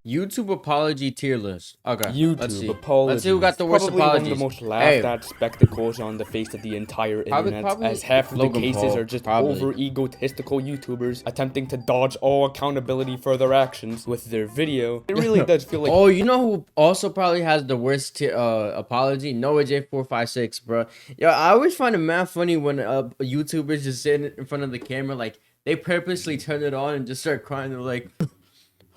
YouTube apology tier list. Okay, let's see. Apologies. Let's see who got the worst Probably apologies. one of the most laughed at spectacles on the face of the entire internet, as half of the cases are just over egotistical YouTubers attempting to dodge all accountability for their actions with their video. It really does feel like oh, you know who also probably has the worst apology? Noah J456, bro. Yo, I always find it mad funny when YouTubers just sit in front of the camera, like they purposely turn it on and just start crying. They're like,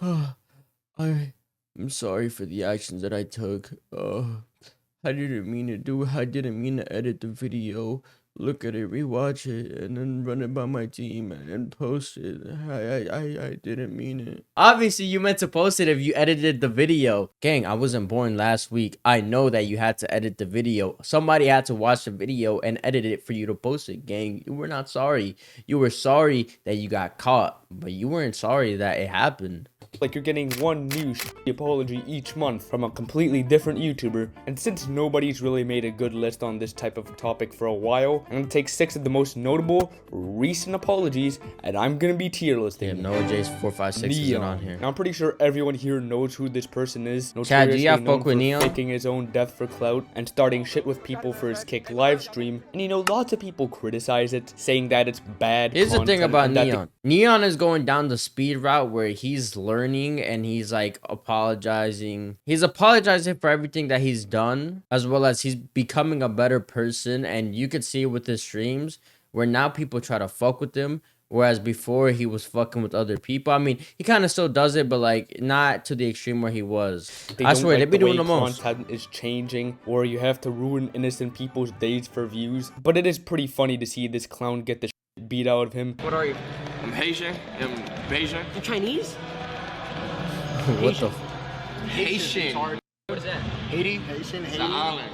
I'm sorry for the actions that I took. I didn't mean to do it. I didn't mean to edit the video. Look at it, rewatch it, and then run it by my team and post it. I didn't mean it. Obviously, you meant to post it if you edited the video. Gang, I wasn't born last week. I know that you had to edit the video. Somebody had to watch the video and edit it for you to post it, gang. You were not sorry. You were sorry that you got caught, but you weren't sorry that it happened. Like you're getting one new apology each month from a completely different YouTuber, and since nobody's really made a good list on this type of topic for a while, I'm gonna take 6 of the most notable recent apologies, and I'm gonna be tier listing. Yeah, Noah J456 isn't on here. Now I'm pretty sure everyone here knows who this person is. Chad, do you have fuck with Neon? Faking his own death for clout and starting shit with people for his Kick live stream, and you know, lots of people criticize it, saying that it's bad. Here's the thing about Neon. Neon is going down the speed route where he's learning and he's like apologizing. He's apologizing for everything that he's done, as well as he's becoming a better person. And you can see it with his streams where now people try to fuck with him, whereas before he was fucking with other people. I mean, he kind of still does it, but like not to the extreme where he was. I swear, they be doing the most. Content is changing, or you have to ruin innocent people's days for views. But it is pretty funny to see this clown get the shit beat out of him. What are you? I'm Haitian. I'm Bayesian. You Chinese? What the? Haitian. What is that? Haiti? Haitian. It's an island.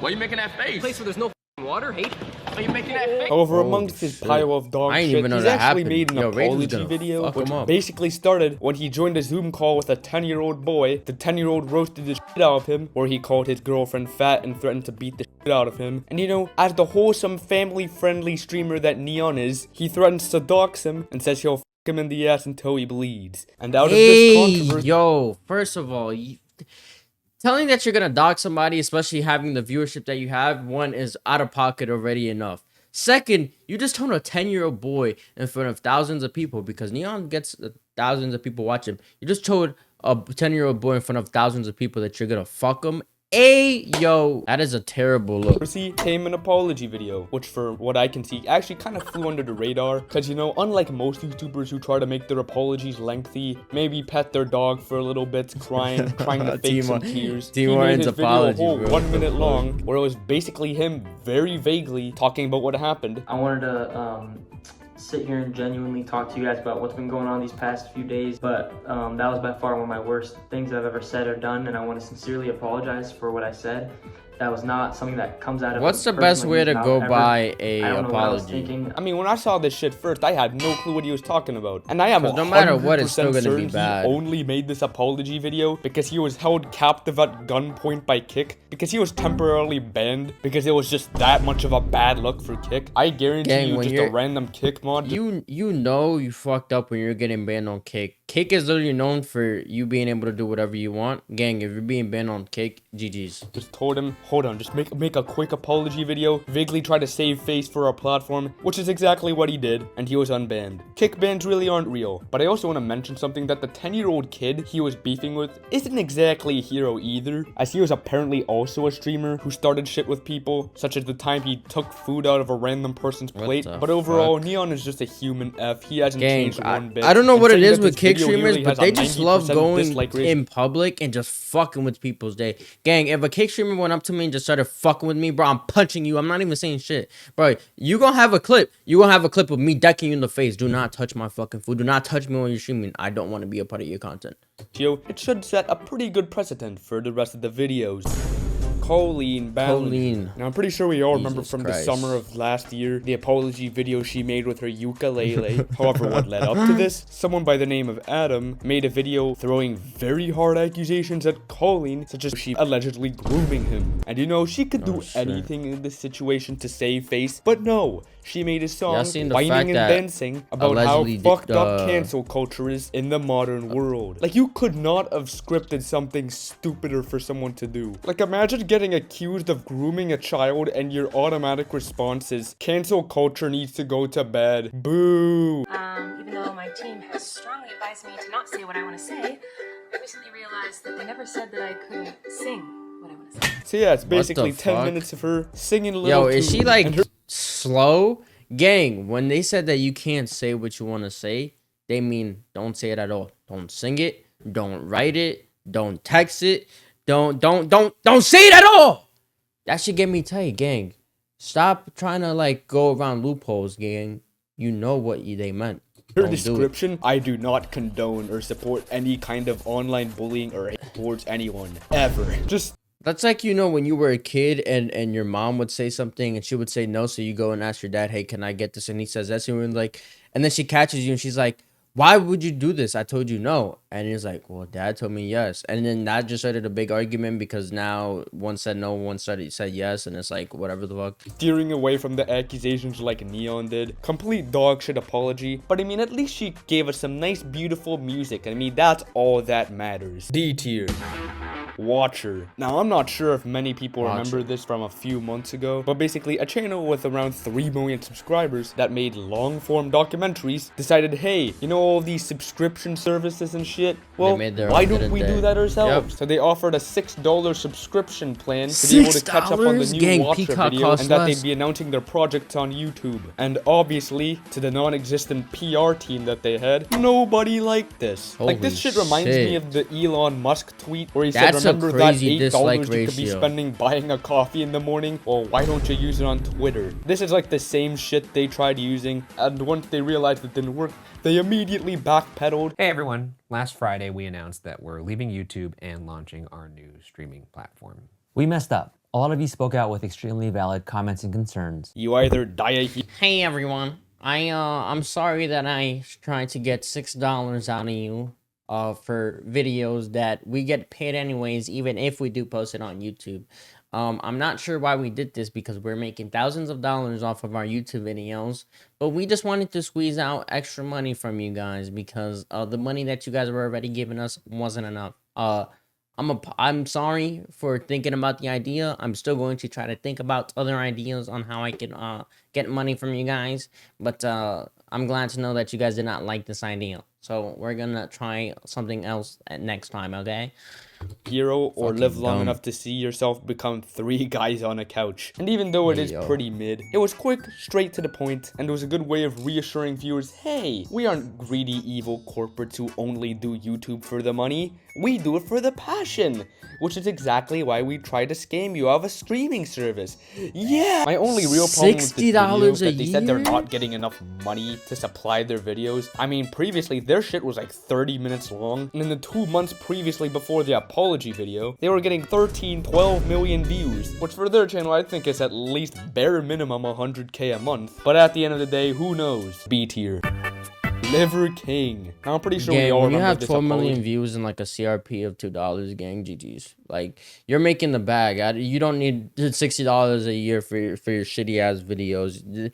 Why are you making that face? A place where there's no water? Haiti? Why are you making that face? However, amongst his pile of dog I didn't shit, even know he's that actually happened. made an Yo, apology video, fuck which him up. basically started when he joined a Zoom call with a 10-year-old boy. The 10-year-old roasted the shit out of him, where he called his girlfriend fat and threatened to beat the shit out of him. And you know, as the wholesome, family-friendly streamer that Neon is, he threatens to dox him and says he'll him in the ass until he bleeds. And out of this controversy, yo, first of all, telling that you're gonna dog somebody, especially having the viewership that you have, one is out of pocket already enough. Second, you just told a 10-year-old boy in front of thousands of people, because Neon gets thousands of people watch him. You just told a 10-year-old boy in front of thousands of people that you're gonna fuck him. Yo, that is a terrible look. Came an apology video, which for what I can see actually kind of flew under the radar, because you know, unlike most YouTubers who try to make their apologies lengthy, maybe pet their dog for a little bit, trying to fake some tears, he made his video a whole 1 minute long, where it was basically him very vaguely talking about what happened. I wanted to sit here and genuinely talk to you guys about what's been going on these past few days, but that was by far one of my worst things I've ever said or done, and I want to sincerely apologize for what I said. That was not something that comes out of What's the best way to go by a apology? I mean, when I saw this shit first, I had no clue what he was talking about. And I am no matter what, it's still gonna be he bad. only made this apology video because he was held captive at gunpoint by Kick, because he was temporarily banned, because it was just that much of a bad look for Kick. I guarantee you, just a random Kick mod. You know you fucked up when you're getting banned on Kick. Kick is literally known for you being able to do whatever you want. Gang, if you're being banned on Kick, GG's. Just told him, hold on, just make a quick apology video, vaguely try to save face for our platform, which is exactly what he did, and he was unbanned. Kick bans really aren't real, but I also want to mention something that the 10-year-old kid he was beefing with isn't exactly a hero either, as he was apparently also a streamer who started shit with people, such as the time he took food out of a random person's plate. But overall, Neon is just a human F. He hasn't changed one bit. I don't know what it is with Kick streamers, but they just love going in public and just fucking with people's day. Gang, if a Kick streamer went up to me and just started fucking with me, bro, I'm punching you. I'm not even saying shit. Bro, you gonna have a clip. You gonna have a clip of me decking you in the face. Do not touch my fucking food. Do not touch me when you're streaming. I don't want to be a part of your content. It should set a pretty good precedent for the rest of the videos. Colleen Ballin. Now, I'm pretty sure we all remember from the summer of last year the apology video she made with her ukulele. However, what led up to this? Someone by the name of Adam made a video throwing very hard accusations at Colleen, such as she allegedly grooming him. And you know, she could do anything in this situation to save face, but no. she made a song seen the whining fact and that dancing about how allegedly fucked up cancel culture is in the modern world. Like, you could not have scripted something stupider for someone to do. Like, imagine getting accused of grooming a child and your automatic response is, cancel culture needs to go to bed. Boo. Even though my team has strongly advised me to not say what I want to say, I recently realized that they never said that I couldn't sing what I want to say. So yeah, it's What basically the 10 fuck? minutes of her singing a little Yo, is she tune, like and her- slow? Gang, when they said that you can't say what you want to say, they mean don't say it at all. Don't sing it. Don't write it. Don't text it. Don't say it at all. That should get me tight, gang. Stop trying to like go around loopholes, gang. You know what they meant. her Don't do it. description, I do not condone or support any kind of online bullying or hate towards anyone, ever. Just That's like, you know, when you were a kid and your mom would say something and she would say no, so you go and ask your dad, hey, can I get this? And he says that's you, and like, and then she catches you and she's like, why would you do this? I told you no. And he's like, well, dad told me yes. And then that just started a big argument because now one said no, one said yes, and it's like whatever the fuck. steering away from the accusations like Neon did. Complete dog shit apology. But I mean, at least she gave us some nice, beautiful music. I mean, that's all that matters. D tier. Watcher. Now, I'm not sure if many people remember this from a few months ago, but basically a channel with around 3 million subscribers that made long-form documentaries decided, hey, you know all these subscription services and shit? Well, made their why own, don't didn't we they? do that ourselves? Yep. So they offered a $6 subscription plan to be able to catch up on the $6? new Gang, Watcher Peacock video, costs and that less. they'd be announcing their projects on YouTube. And obviously, to the non-existent PR team that they had, nobody liked this. Like, this Holy shit reminds me shit. of the Elon Musk tweet where he That's a said, remember that crazy $8 dislike you could be ratio. spending buying a coffee in the morning? Well, why don't you use it on Twitter? This is like the same shit they tried using, and once they realized it didn't work, they immediately backpedaled. Hey everyone, last Friday we announced that we're leaving YouTube and launching our new streaming platform. We messed up. A lot of you spoke out with extremely valid comments and concerns. You either die a hero. Hey everyone, I'm sorry that I tried to get $6 out of you for videos that we get paid anyways, even if we do post it on YouTube. I'm not sure why we did this because we're making thousands of dollars off of our YouTube videos, but we just wanted to squeeze out extra money from you guys because the money that you guys were already giving us wasn't enough. I'm sorry for thinking about the idea. I'm still going to try to think about other ideas on how I can get money from you guys, but I'm glad to know that you guys did not like this idea. So we're gonna try something else next time, okay? Or Fucking live long dumb. enough to see yourself become 3 guys on a couch. And even though it is Yo. pretty mid, it was quick, straight to the point, and it was a good way of reassuring viewers, hey, we aren't greedy evil corporates who only do YouTube for the money. We do it for the passion, which is exactly why we try to scam you out of a streaming service. Yeah! My only real problem with this video is $60 a that they said they're year? not getting enough money to supply their videos. I mean, previously, their shit was like 30 minutes long, and in the 2 months previously before the apology video, they were getting 12 million views, which for their channel I think is at least bare minimum 100k a month. But at the end of the day, who knows? B tier. Liver King. Now, I'm pretty sure we Gang, all when you remember have this 12 million apology. views and like a CRP of $2, gang, GG's. Like, you're making the bag. You don't need $60 a year for your shitty ass videos.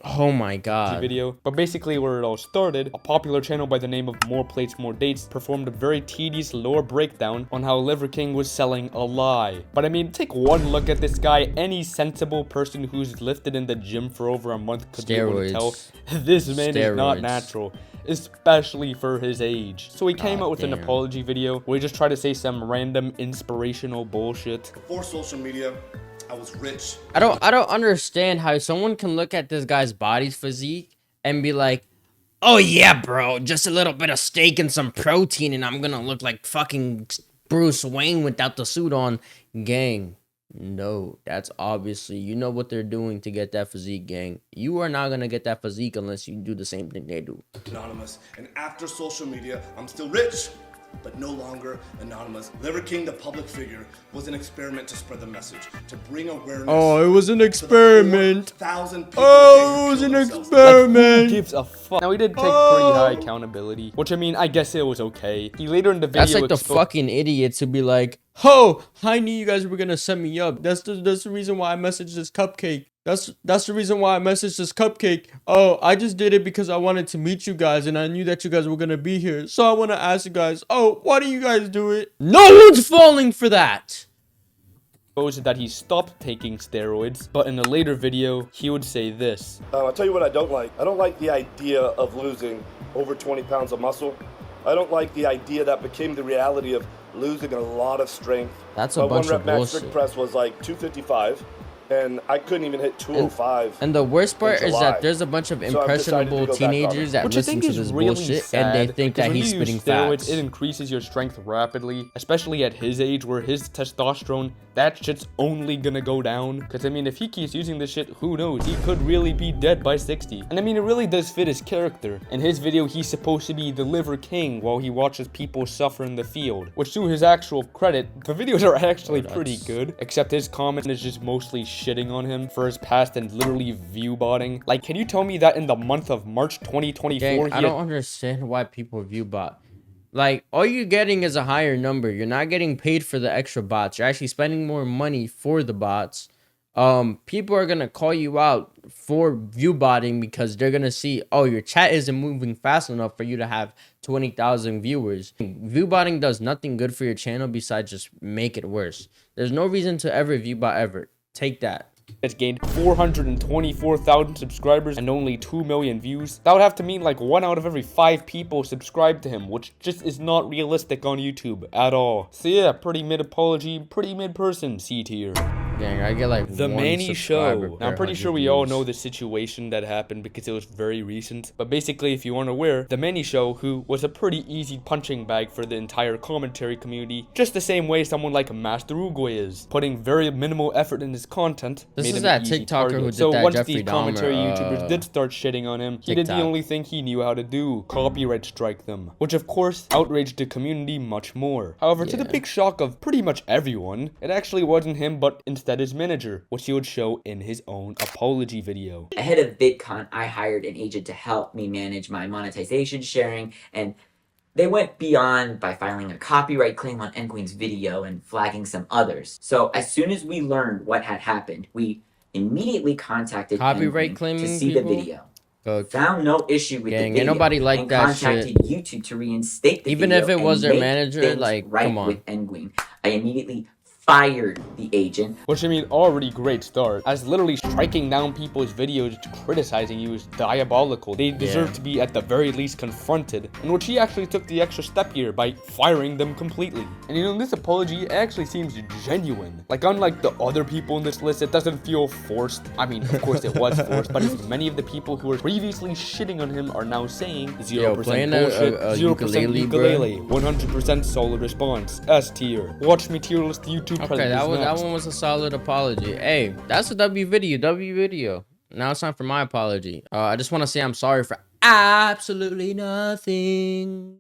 Oh my god. Video. But basically where it all started, a popular channel by the name of More Plates, More Dates performed a very tedious lore breakdown on how Liver King was selling a lie. But I mean, take one look at this guy. Any sensible person who's lifted in the gym for over a month could be able to tell this man is not Steroids. natural, especially for his age. So he came out with an damn. apology video where he just tried to say some random inspirational bullshit. Before social media, I was rich. I don't understand how someone can look at this guy's body physique and be like, oh yeah, bro, just a little bit of steak and some protein and I'm gonna look like fucking Bruce Wayne without the suit on. Gang, no, that's obviously, you know what they're doing to get that physique, gang. You are not gonna get that physique unless you do the same thing they do. Anonymous. And after social media, I'm still rich, but no longer anonymous. Liver King, the public figure, was an experiment to spread the message, to bring awareness. Oh, it was an to the experiment. 4,000 people Oh, it was that an killed themselves. Like, who experiment. gives a fuck? Now, he did take pretty high accountability, which I mean, I guess it was okay. He later in the video That's like the expo- fucking idiots who be like, "Ho, I knew you guys were gonna set me up. That's the reason why I messaged this cupcake." That's the reason why I messaged this cupcake. Oh, I just did it because I wanted to meet you guys and I knew that you guys were gonna be here. So I want to ask you guys, oh, why do you guys do it? No one's falling for that. That he stopped taking steroids, but in a later video, he would say this. I'll tell you what I don't like. I don't like the idea of losing over 20 pounds of muscle. I don't like the idea that became the reality of losing a lot of strength. That's a bunch of one rep max bullshit. strict press was like 255, and I couldn't even hit 205. And the worst part in is July. that there's a bunch of So I've decided to impressionable go back on it. teenagers that Which I listen think to is this really bullshit sad, and they think because that when he's you use spitting steroids, facts. it increases your strength rapidly, especially at his age where his testosterone, that shit's only gonna go down. Because I mean, if he keeps using this shit, who knows? He could really be dead by 60. And I mean, it really does fit his character. In his video, he's supposed to be the liver king while he watches people suffer in the field. Which, to his actual credit, the videos are actually pretty good. Except his comment is just mostly shitting on him for his past and literally view botting. Like, can you tell me that in the month of March 2024, Gang, I don't understand why people view bot. Like, all you're getting is a higher number. You're not getting paid for the extra bots. You're actually spending more money for the bots. People are gonna call you out for view botting because they're gonna see, oh, your chat isn't moving fast enough for you to have 20,000 viewers. View botting does nothing good for your channel besides just make it worse. There's no reason to ever view bot ever. Take that. It's gained 424,000 subscribers and only 2 million views. That would have to mean like 1 out of every 5 people subscribe to him, which just is not realistic on YouTube at all. So yeah, pretty mid apology, pretty mid person, C tier. Gang, I get like The one Manny subscriber Show. per Now, I'm pretty 100 sure we all views. know the situation that happened because it was very recent. But basically, if you aren't aware, The Manny Show, who was a pretty easy punching bag for the entire commentary community, just the same way someone like Master Uruguay is, putting very minimal effort in his content. This made is him that an easy TikToker target. who did so that once Jeffrey the commentary Dahmer, YouTubers did start shitting on him, he did the TikTok. only thing he knew how to do, copyright strike them, which of course outraged the community much more. However, to the big shock of pretty much everyone, it actually wasn't him but instead his manager, which he would show in his own apology video. Ahead of VidCon, I hired an agent to help me manage my monetization sharing, and they went beyond by filing a copyright claim on Enqueen's video and flagging some others. So as soon as we learned what had happened, we immediately contacted Copyright Enqueen claiming to see people? the video. Okay. Found no issue with Gang, the ain't video nobody like and that contacted YouTube to reinstate the Even video if it was and their make manager, things like, right come on. with Enqueen. I immediately fired the agent. Which I mean, already great start, as literally striking down people's videos criticizing you is diabolical. They deserve to be at the very least confronted, in which he actually took the extra step here by firing them completely. And you know, this apology actually seems genuine. Like, unlike the other people in this list, it doesn't feel forced. I mean, of course it was forced, but as many of the people who were previously shitting on him are now saying 0% playing bullshit, a 0% ukulele, ukulele, 100% solid response, S tier. Watch me tier list YouTube. Okay, that one was a solid apology. Hey, that's a W video. Now it's time for my apology. I just want to say I'm sorry for absolutely nothing.